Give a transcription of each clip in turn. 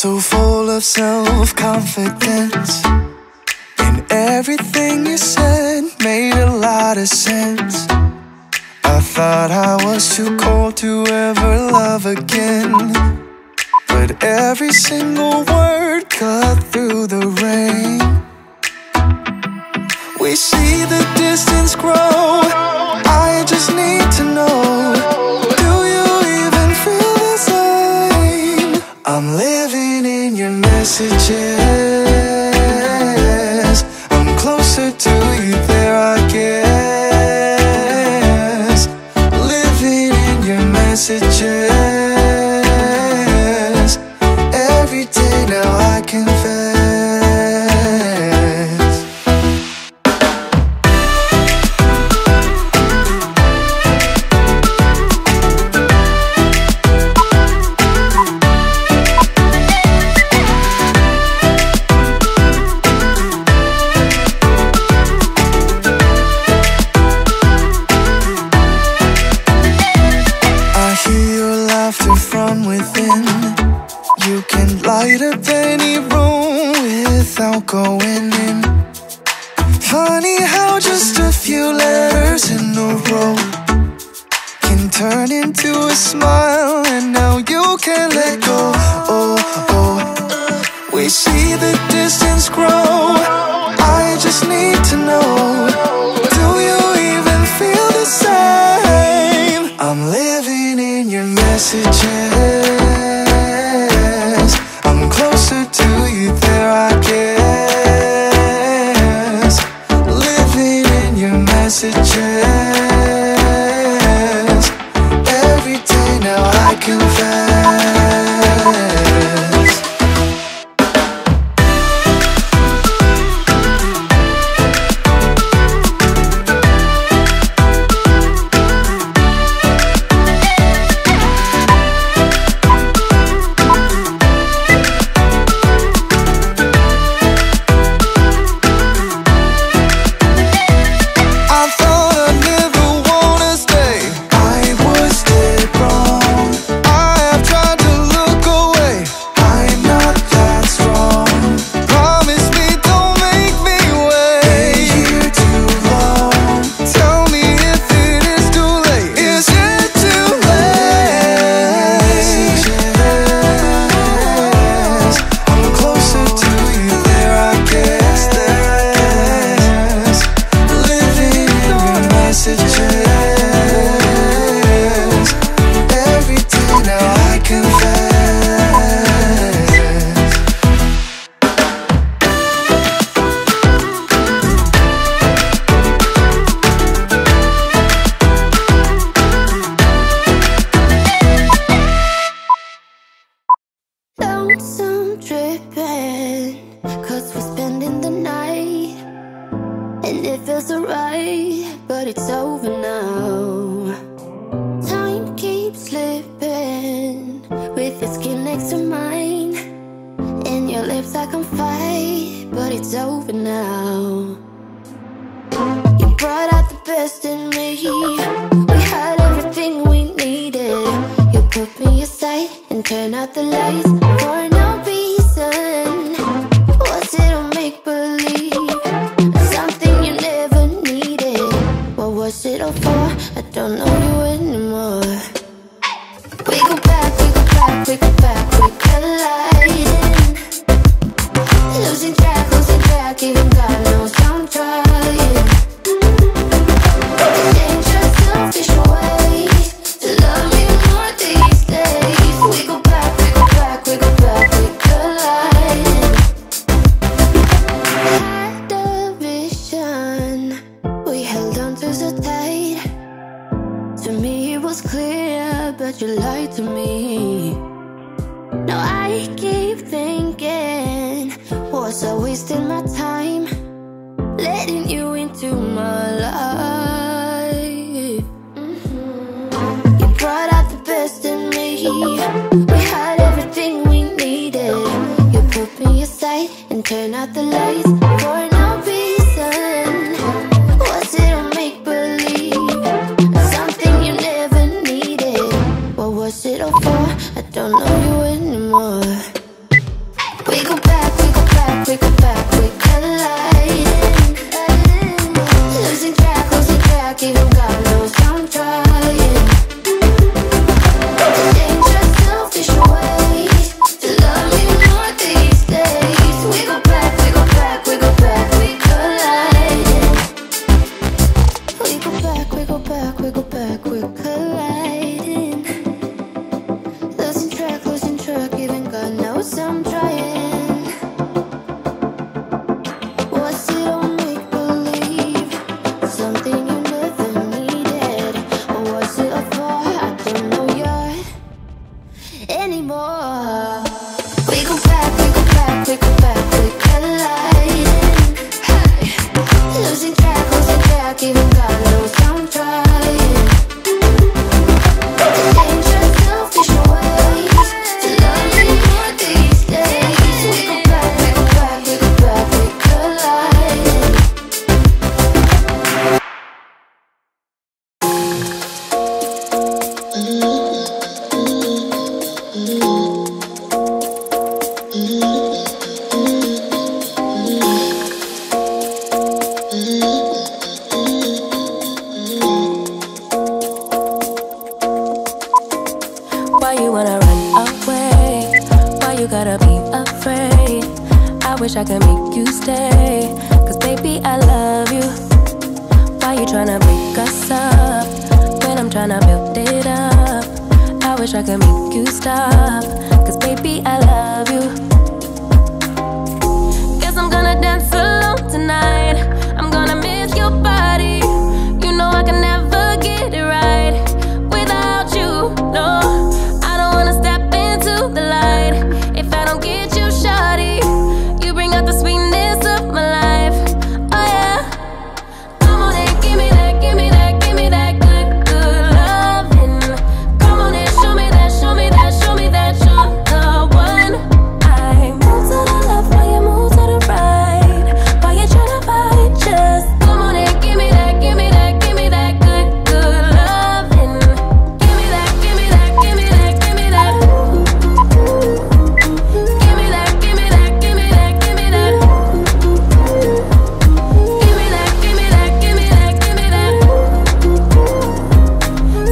So full of self-confidence, and everything you said made a lot of sense. I thought I was too cold to ever love again, but every single word cut through the rain. We see the distance grow, I just need to know, do you even feel the same? I'm living in your messages, I'm closer to you there I guess. Living in your messages, every day now I confess. Light up any room without going in. Funny how just a few letters in a row can turn into a smile, and now you can't let go. Oh, oh. We see the distance grow, I just need to know, do you even feel the same? I'm living in your messages, I'm closer to you there I guess. Living in your messages, every day now I confess. even got no sound trying. Dangerous, selfish ways to love me more these days. We go back, we go back, we go back, we collide. Why you wanna run away? Why you gotta be afraid? I wish I could make you stay, cause baby I love you. Why you tryna break us up when I'm tryna build it up? I wish I could make you stop, cause baby I love you. Guess I'm gonna dance alone tonight. I'm gonna miss your body. You know I can never get it right without you, no. I don't wanna step into the light if I don't get you, shawty. You bring out the sweetness of my life, oh yeah. Come on and give me that, give me that, give me that good, good loving. Come on and show me that, show me that, show me that you're the one. I move to the left while you move to the right. While you tryna fight, just come on and give me that, give me that, give me that good, good loving. Give me that, give me that, give me that, give me that. Give me that, give me that, give me that, give me that. Give me that, give me that, give me that, give me that.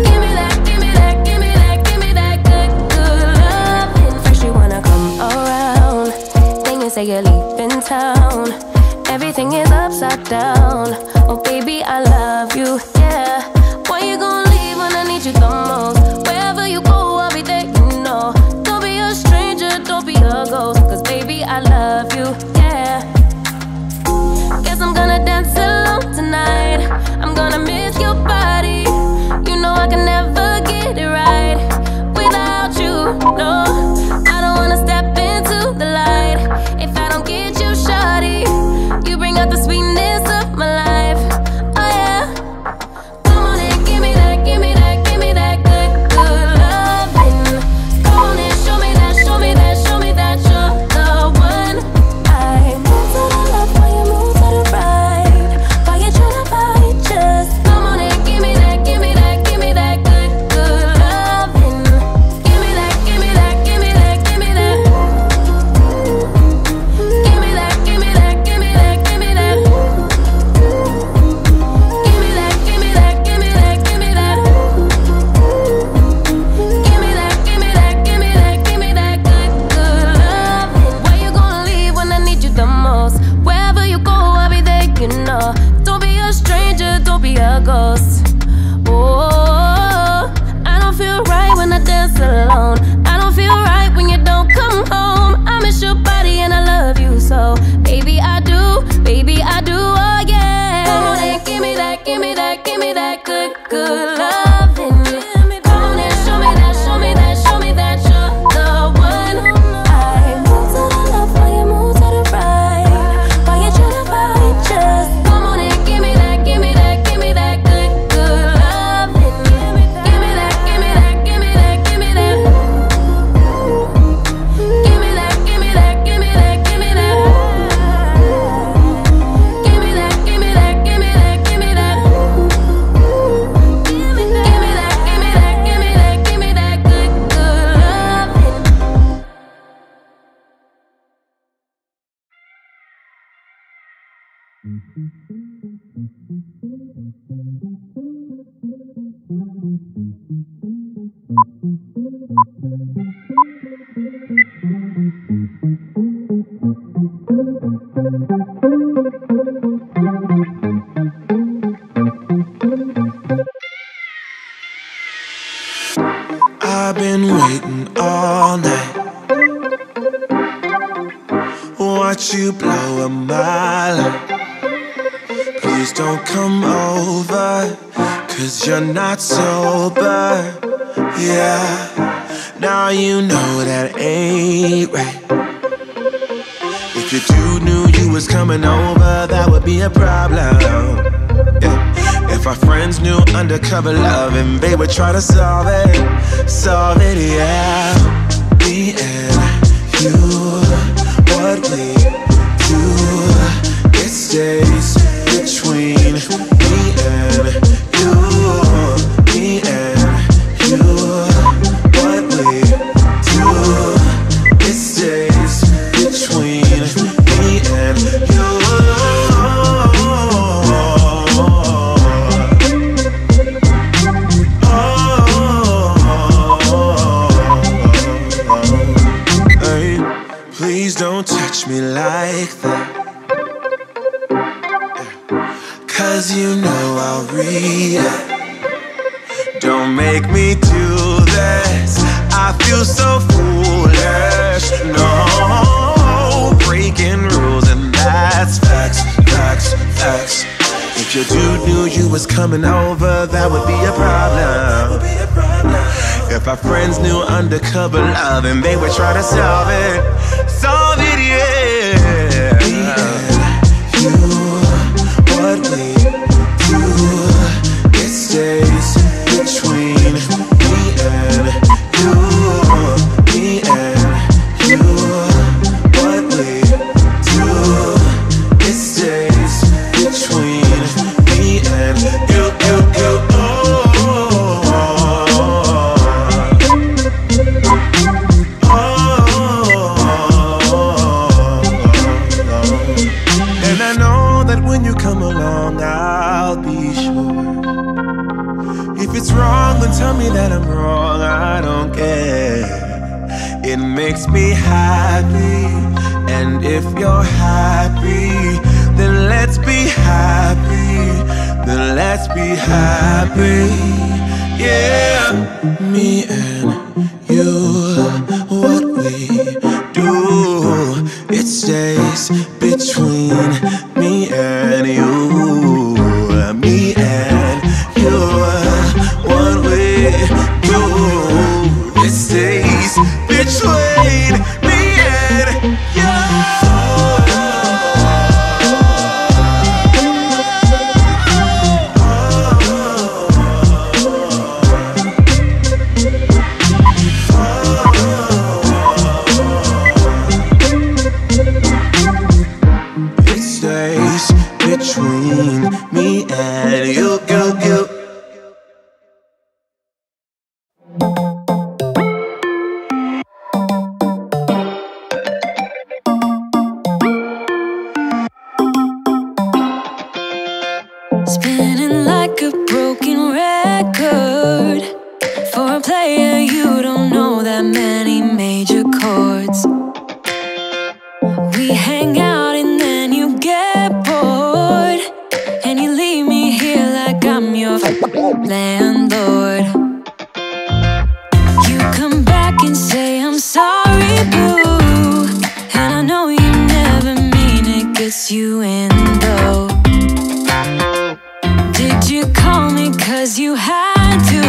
Give me that, give me that, give me that, give me that good, good loving. First you wanna come around, then you say you're leaving town. Everything is upside down. Oh baby, I love you, yeah. Why you gonna leave when I need you the most? Wherever you go, I'll be there, you know. Don't be a stranger, don't be a ghost, cause baby, I love you, yeah. Guess I'm gonna dance alone tonight. I'm gonna miss your body. You know I can never get it right without you, no. I don't wanna step into the light if I don't get you, shawty. You bring out the sweetness of my life, oh yeah. Come on and give me that, give me that, give me that good, good loving. Come on and show me that, show me that, show me that you're the one. I move to the left while you move to the right. While you tryna fight, just come on and give me that, give me that, give me that good, good loving. Give me that, give me that, give me that, give me that. Give me that, give me that, give me that, give me that. Give me that, give me that, give me that, give me that. Give me that, give me that, give me that, give me that good, good loving. Why you gonna leave when I need you the most? Wherever you go, I'll be there, you know. Don't be a stranger, don't be a ghost. Oh, I don't feel right when I dance alone. I don't feel right when you don't come home. I miss your body and I love you so. Baby, I do, oh yeah. Come on and give me that, give me that, give me that good, good loving. Come on and show me that, show me that, show me that you're the one. I move to the left while you move to the right. While you tryna fight, just come on and give me that, give me that, give me that good, good loving. Give me that, give me that, give me that, give me that. Give me that, give me that, give me that, give me that. Give me that, give me that, give me that, give me that. Give me that, give me that, give me that, give me that, give me that good, good loving. I've been waiting all night. Watch you blow a mile. Please don't come over, cause you're not sober. Yeah, now you know that ain't right. If you two knew you was coming over, that would be a problem. Yeah. If our friends knew undercover love and they would try to solve it, yeah. Me and you, what we do, it stays between me and you. Me and you, what we do, it stays between me and you. Please don't touch me like that, 'cause you know I'll react. Don't make me do this, I feel so foolish. No, breaking rules and that's facts, facts, facts. If your dude knew you was coming over, that would be a problem. If our friends knew undercover love and they would try to solve it, yeah. Me and you, what we do, it stays between me and you. Me and you, what we do, it stays between me and you. And I know that when you come along, I'll be sure. If it's wrong, then tell me that I'm wrong, I don't care. It makes me happy, and if you're happy, then let's be happy. Then let's be happy, yeah. Me and you, what we do, it stays between me and you. Me and you, what we do, it stays between me and you. Between me and you. Spinning like a broken record. For a player, you don't know that many major chords. We hang out and then you get bored, and you leave me here like I'm your landlord. You come back and say I'm sorry, boo, and I know you never mean it, gets you in though. Did you call me 'cause you had to?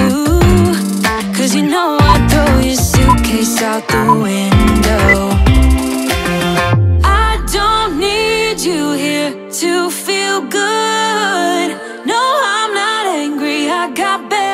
'Cause you know I'd throw your suitcase out the window. You here to feel good. No, I'm not angry, I got better.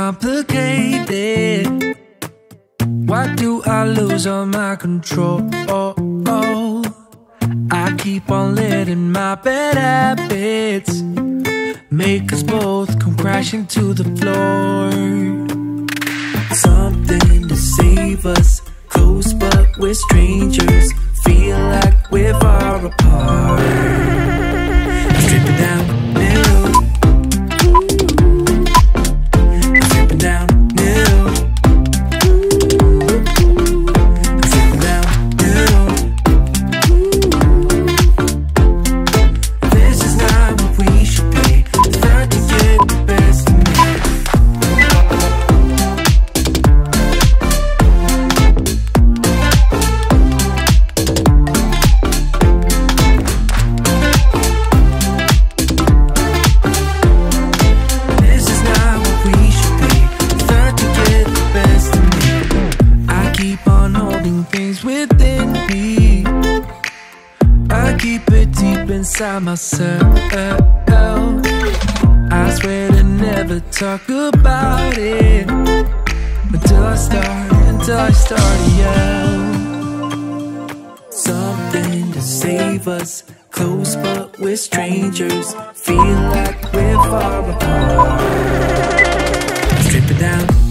complicated. Why do I lose all my control? I keep on letting my bad habits make us both come crashing to the floor. Something to save us, close but we're strangers. Feel like we're far apart. Stripping down new, stripping down new, stripping down new. This is not what we should be. Start to get the best of me. Inside myself, I swear to never talk about it until I start to yell. Something to save us, close but we're strangers. Feel like we're far apart. Strip it down.